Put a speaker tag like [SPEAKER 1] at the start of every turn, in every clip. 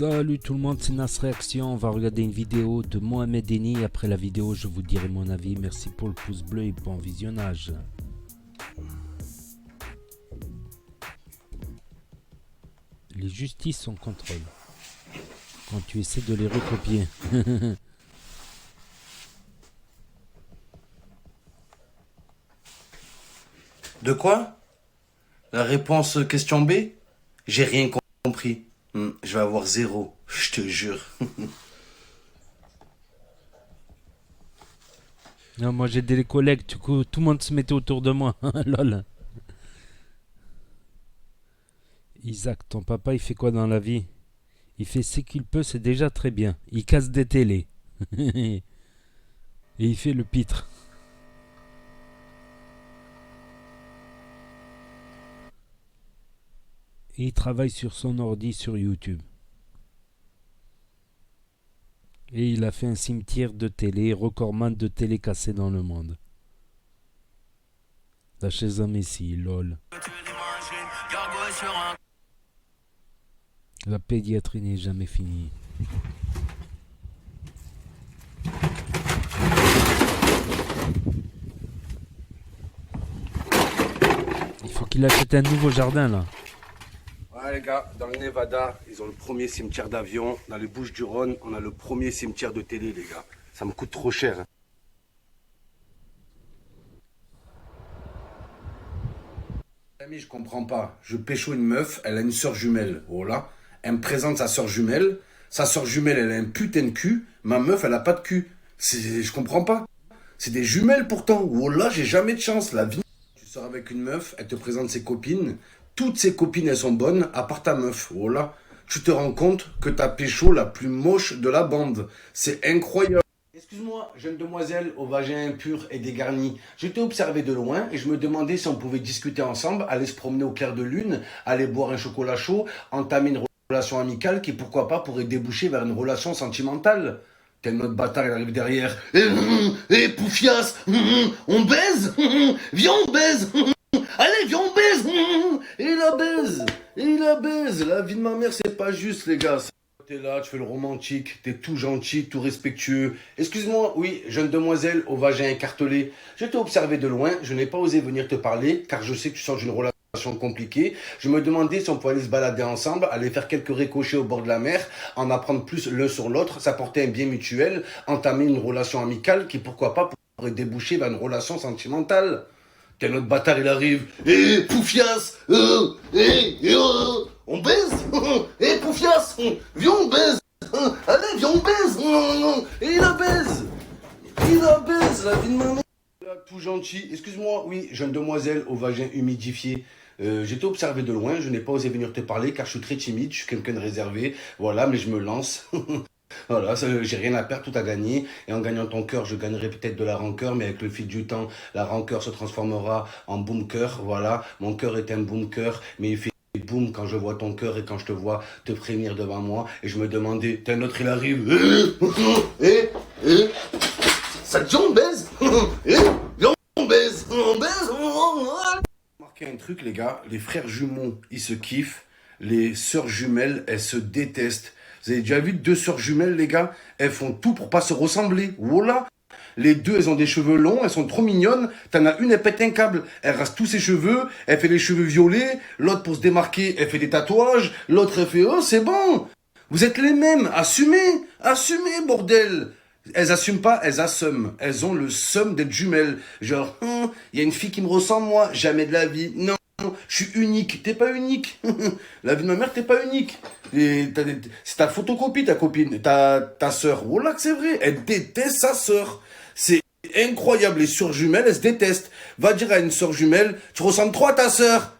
[SPEAKER 1] Salut tout le monde, c'est Nas Réaction. On va regarder une vidéo de Mohamed Eni. Après la vidéo, je vous dirai mon avis. Merci pour le pouce bleu et bon visionnage. Les justices sont contrôle. Quand tu essaies de les recopier.
[SPEAKER 2] De quoi? La réponse question B? J'ai rien compris. Je vais avoir 0, je te jure.
[SPEAKER 1] Non, moi j'ai des collègues, du coup tout le monde se mettait autour de moi. Lol. Isaac, ton papa il fait quoi dans la vie? Il fait ce qu'il peut, c'est déjà très bien. Il casse des télés. Et il fait le pitre. Et il travaille sur son ordi sur YouTube. Et il a fait un cimetière de télé, recordman de télé cassée dans le monde. La chaise à Messi, lol. La pédiatrie n'est jamais finie. Il faut qu'il achète un nouveau jardin là.
[SPEAKER 2] Ouais les gars, dans le Nevada, ils ont le premier cimetière d'avion. Dans les Bouches-du-Rhône, on a le premier cimetière de télé les gars. Ça me coûte trop cher. Ami, je comprends pas. Je pécho une meuf, elle a une soeur jumelle. Oh là, elle me présente sa soeur jumelle. Sa soeur jumelle, elle a un putain de cul. Ma meuf, elle a pas de cul. Je comprends pas. C'est des jumelles pourtant. Oh là, j'ai jamais de chance. La vie. Tu sors avec une meuf, elle te présente ses copines. Toutes ses copines, elles sont bonnes, à part ta meuf. Oh là, tu te rends compte que t'as pécho la plus moche de la bande. C'est incroyable. Excuse-moi, jeune demoiselle au vagin impur et dégarni. Je t'ai observé de loin et je me demandais si on pouvait discuter ensemble, aller se promener au clair de lune, aller boire un chocolat chaud, entamer une relation amicale qui, pourquoi pas, pourrait déboucher vers une relation sentimentale. Tel notre bâtard, il arrive derrière. Poufias, on baise. Viens, on baise. Allez, viens, on baise. Et il la baise. Et il la baise. La vie de ma mère, c'est pas juste, les gars. T'es là, tu fais le romantique, t'es tout gentil, tout respectueux. Excuse-moi, oui, jeune demoiselle au vagin écartelé. Je t'ai observé de loin, je n'ai pas osé venir te parler, car je sais que tu sors d'une relation compliquée. Je me demandais si on pouvait aller se balader ensemble, aller faire quelques ricochets au bord de la mer, en apprendre plus l'un sur l'autre, s'apporter un bien mutuel, entamer une relation amicale qui, pourquoi pas, pourrait déboucher vers une relation sentimentale. Tel notre bâtard, il arrive. Poufias, on baise. Poufias, viens, on baise. Allez, viens, on baise. Et il la baise. Il la baise, la vie de ma mère. Tout gentil. Excuse-moi, oui, jeune demoiselle au vagin humidifié. J'étais observé de loin, je n'ai pas osé venir te parler car je suis très timide, je suis quelqu'un de réservé. Voilà, mais je me lance. Voilà, j'ai rien à perdre, tout à gagner. Et en gagnant ton cœur, je gagnerai peut-être de la rancœur, mais avec le fil du temps, la rancœur se transformera en boom cœur. Voilà, mon cœur est un boom cœur, mais il fait boum quand je vois ton cœur et quand je te vois te frémir devant moi. Et je me demandais, t'es un autre, il arrive. Ça te dit, on baise. Viens, on baise. On baise. Remarquez un truc, les gars, les frères jumeaux, ils se kiffent. Les sœurs jumelles, elles se détestent. Vous avez déjà vu deux sœurs jumelles, les gars? Elles font tout pour pas se ressembler. Voilà. Les deux, elles ont des cheveux longs, elles sont trop mignonnes. T'en as une, elle pète un câble. Elle rase tous ses cheveux, elle fait les cheveux violets. L'autre, pour se démarquer, elle fait des tatouages. L'autre, elle fait, oh, c'est bon. Vous êtes les mêmes. Assumez. Assumez, bordel. Elles assument pas, elles assument. Elles ont le seum d'être jumelles. Genre, il y a une fille qui me ressemble, moi. Jamais de la vie. Non. Je suis unique. T'es pas unique. La vie de ma mère, t'es pas unique. C'est ta photocopie, ta copine, ta sœur. Oh là que c'est vrai. Elle déteste sa sœur. C'est incroyable. Les sœurs jumelles, elles se détestent. Va dire à une sœur jumelle, tu ressembles trop à ta sœur.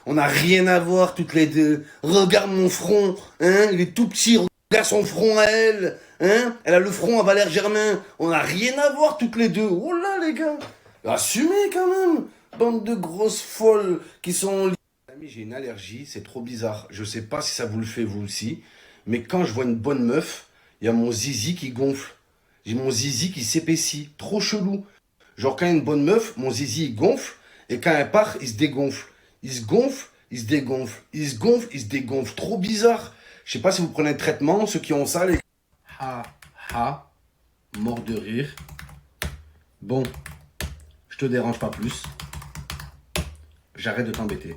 [SPEAKER 2] On n'a rien à voir toutes les deux. Regarde mon front. Hein, il est tout petit. Regarde son front à elle. Hein, elle a le front à Valère Germain. On n'a rien à voir toutes les deux. Oh là les gars. Assumez quand même. Bande de grosses folles qui sont... Ami, j'ai une allergie, c'est trop bizarre. Je sais pas si ça vous le fait vous aussi, mais quand je vois une bonne meuf, il y a mon zizi qui gonfle. J'ai mon zizi qui s'épaissit. Trop chelou. Genre quand il y a une bonne meuf, mon zizi il gonfle, et quand elle part, il se dégonfle. Il se gonfle, il se dégonfle. Il se gonfle, il se dégonfle. Trop bizarre. Je sais pas si vous prenez un traitement, ceux qui ont ça, les... Ha, ha, mort de rire. Bon, je te dérange pas plus. J'arrête de t'embêter.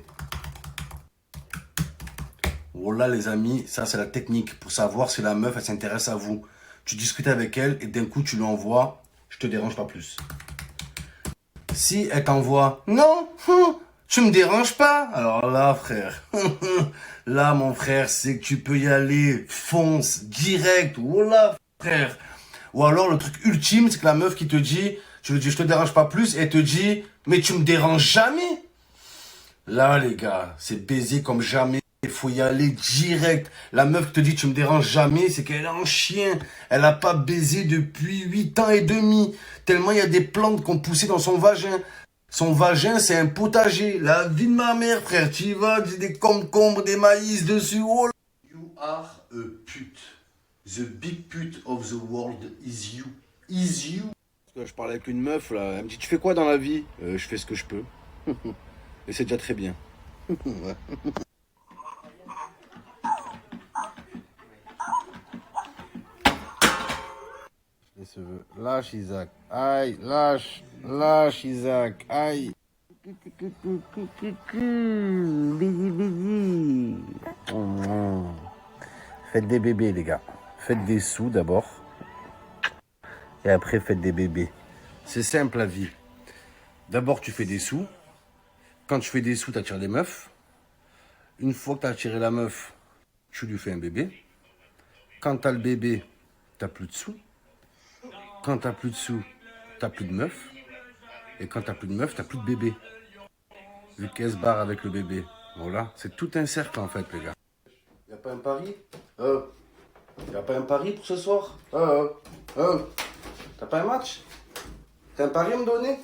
[SPEAKER 2] Voilà les amis, ça c'est la technique pour savoir si la meuf elle s'intéresse à vous. Tu discutes avec elle et d'un coup tu lui envoies, je te dérange pas plus. Si elle t'envoie, non, tu me déranges pas. Alors là frère, là mon frère, c'est que tu peux y aller, fonce, direct, voilà frère. Ou alors le truc ultime, c'est que la meuf qui te dit, tu lui dis je te dérange pas plus, et elle te dit, mais tu me déranges jamais. Là les gars, c'est baiser comme jamais. Il faut y aller direct. La meuf qui te dit tu me déranges jamais, c'est qu'elle est en chien. Elle a pas baisé depuis 8 ans et demi. Tellement il y a des plantes qui ont poussé dans son vagin. Son vagin, c'est un potager. La vie de ma mère, frère. Tu y vas, tu des concombres, des maïs dessus. Oh là. You are a pute. The big pute of the world is you. Is you. Je parlais avec une meuf là. Elle me dit tu fais quoi dans la vie? Je fais ce que je peux. Et c'est déjà très bien. Ouais. Lâche Isaac, aïe, lâche Isaac, aïe. Faites des bébés les gars, faites des sous d'abord et après faites des bébés. C'est simple la vie. D'abord tu fais des sous, quand tu fais des sous t'attires des meufs. Une fois que t'as attiré la meuf, tu lui fais un bébé. Quand t'as le bébé, t'as plus de sous. Quand t'as plus de sous, t'as plus de meuf. Et quand t'as plus de meuf, t'as plus de bébé. Vu qu'elle se barre avec le bébé. Voilà, c'est tout un cercle en fait, les gars. Y'a pas un pari? Y'a pas un pari pour ce soir? T'as pas un match? T'as un pari à me donner?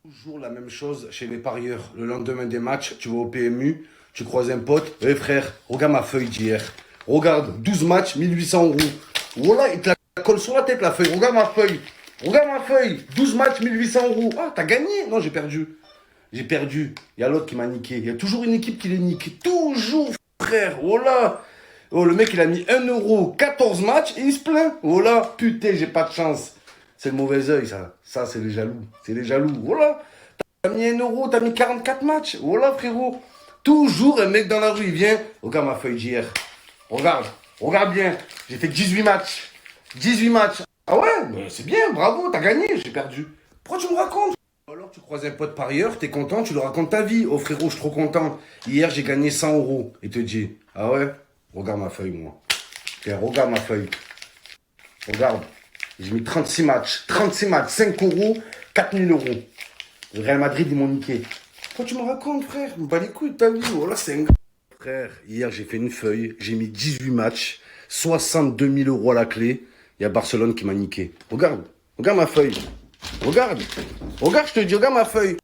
[SPEAKER 2] Toujours la même chose chez les parieurs. Le lendemain des matchs, tu vas au PMU, tu croises un pote. Eh frère, regarde ma feuille d'hier. Regarde, 12 matchs, 1800 €. Voilà, il te la colle sur la tête la feuille. Regarde ma feuille. Regarde ma feuille. 12 matchs, 1800 €. Ah, t'as gagné? Non, j'ai perdu. J'ai perdu. Il y a l'autre qui m'a niqué. Il y a toujours une équipe qui les nique. Toujours, frère. Voilà. Oh, le mec, il a mis 1 €, 14 matchs et il se plaint. Voilà. Putain, j'ai pas de chance. C'est le mauvais oeil, ça. Ça, c'est les jaloux. C'est les jaloux. Voilà. T'as mis 1 €, t'as mis 44 matchs. Voilà, frérot. Toujours un mec dans la rue, il vient. Regarde ma feuille d'hier. Regarde. Regarde bien. J'ai fait 18 matchs. 18 matchs. Ah ouais, mais c'est bien, bravo, t'as gagné, j'ai perdu. Pourquoi tu me racontes? Alors tu croises un pote parieur, t'es content, tu lui racontes ta vie. Oh frérot, je suis trop content. Hier j'ai gagné 100 €. Il te dit, ah ouais, regarde ma feuille moi. Tiens, regarde ma feuille. Regarde, j'ai mis 36 matchs. 36 matchs, 5 €, 4000 €. Le Real Madrid, ils m'ont niqué. Pourquoi tu me racontes, frère? Me bats les couilles de ta vie. Oh là, c'est un gars. Frère, hier j'ai fait une feuille, j'ai mis 18 matchs, 62 000 € à la clé. Il y a Barcelone qui m'a niqué. Regarde, regarde ma feuille. Regarde, regarde, je te dis, regarde ma feuille.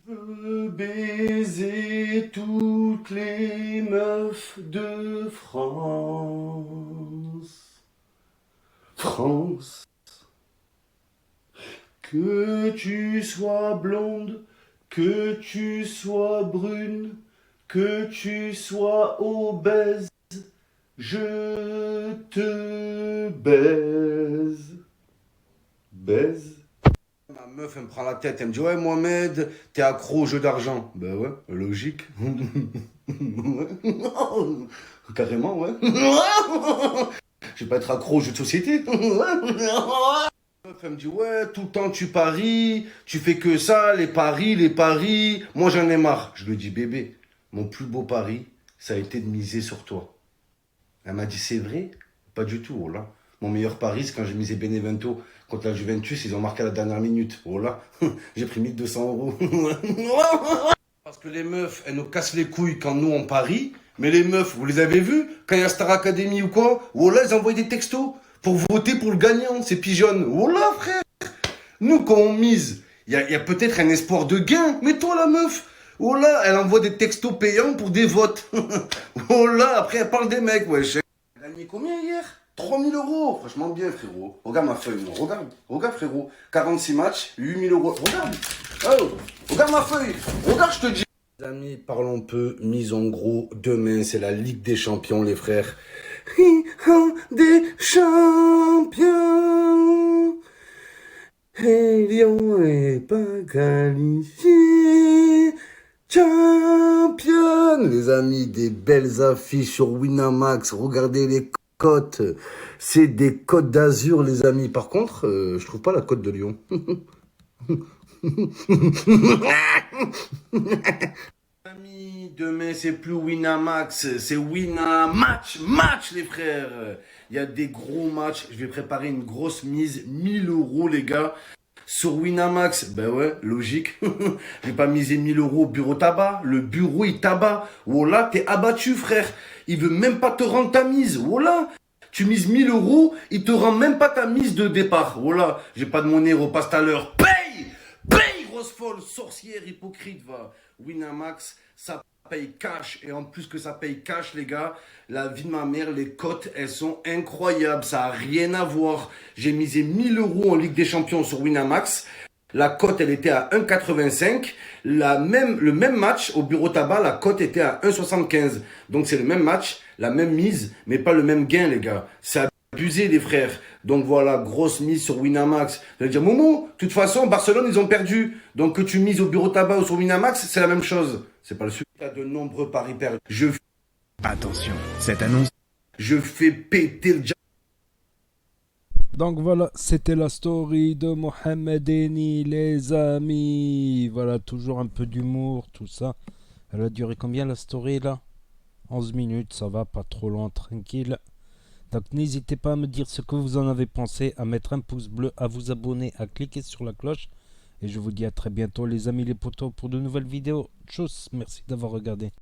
[SPEAKER 2] Je veux baiser toutes les meufs de France. France. Que tu sois blonde, que tu sois brune, que tu sois obèse. Je te baise. Baise. Ma meuf, elle me prend la tête. Elle me dit, ouais, Mohamed, t'es accro au jeu d'argent. Ben ouais, logique. Carrément, ouais. Je vais pas être accro au jeu de société. Ma meuf, elle me dit, ouais, tout le temps tu paries, tu fais que ça, les paris, les paris. Moi, j'en ai marre. Je lui dis, bébé, mon plus beau pari, ça a été de miser sur toi. Elle m'a dit, c'est vrai? Pas du tout, voilà. Mon meilleur pari, c'est quand j'ai misé Benevento contre la Juventus, ils ont marqué à la dernière minute. Voilà. J'ai pris 1200 €. Parce que les meufs, elles nous cassent les couilles quand nous, on parie. Mais les meufs, vous les avez vues? Quand il y a Star Academy ou quoi? Voilà, elles envoient des textos pour voter pour le gagnant. C'est pigeonne. Voilà, frère. Nous, quand on mise, il y a peut-être un espoir de gain. Mais toi, la meuf, oh là, elle envoie des textos payants pour des votes. Oh là, après elle parle des mecs, wesh. Elle a gagné combien hier? 3000 €. Franchement bien, frérot. Regarde ma feuille, moi. Regarde, regarde, frérot. 46 matchs, 8000 €. Regarde. Oh, regarde ma feuille. Regarde, je te dis. Les amis, parlons peu, mise en gros. Demain, c'est la Ligue des Champions, les frères. des champions. Et Lyon est pas qualifié. Champion. Les amis, des belles affiches sur Winamax. Regardez les cotes. C'est des cotes d'Azur, les amis. Par contre, je trouve pas la cote de Lyon. Amis, demain c'est plus Winamax, c'est Winamax, match les frères. Il y a des gros matchs, je vais préparer une grosse mise, 1000 euros les gars. Sur Winamax, ben ouais, logique. Je vais pas miser 1000 euros au bureau tabac. Le bureau il tabac. Voilà, t'es abattu frère. Il veut même pas te rendre ta mise. Voilà. Tu mises 1000 euros, il te rend même pas ta mise de départ. Voilà, j'ai pas de monnaie, repasse tout à l'heure. Paye, grosse folle, sorcière, hypocrite, va. Winamax, ça paye cash. Et en plus que ça paye cash, les gars, la vie de ma mère, les cotes, elles sont incroyables. Ça a rien à voir. J'ai misé 1000 euros en Ligue des Champions sur Winamax. La cote, elle était à 1,85. Le même match au bureau tabac, la cote était à 1,75. Donc c'est le même match, la même mise, mais pas le même gain, les gars. C'est abusé, les frères. Donc voilà, grosse mise sur Winamax. Je vais dire, Momo, de toute façon, Barcelone, ils ont perdu. Donc que tu mises au bureau tabac ou sur Winamax, c'est la même chose. C'est pas le sujet. Il y a de nombreux paris perdus.
[SPEAKER 3] Attention, cette annonce.
[SPEAKER 2] Je fais péter le
[SPEAKER 1] Donc voilà, c'était la story de Mohamed Eni, les amis. Voilà, toujours un peu d'humour, tout ça. Elle a duré combien la story là? 11 minutes, ça va, pas trop long, tranquille. Donc n'hésitez pas à me dire ce que vous en avez pensé, à mettre un pouce bleu, à vous abonner, à cliquer sur la cloche. Et je vous dis à très bientôt les amis les potos pour de nouvelles vidéos. Tchuss, merci d'avoir regardé.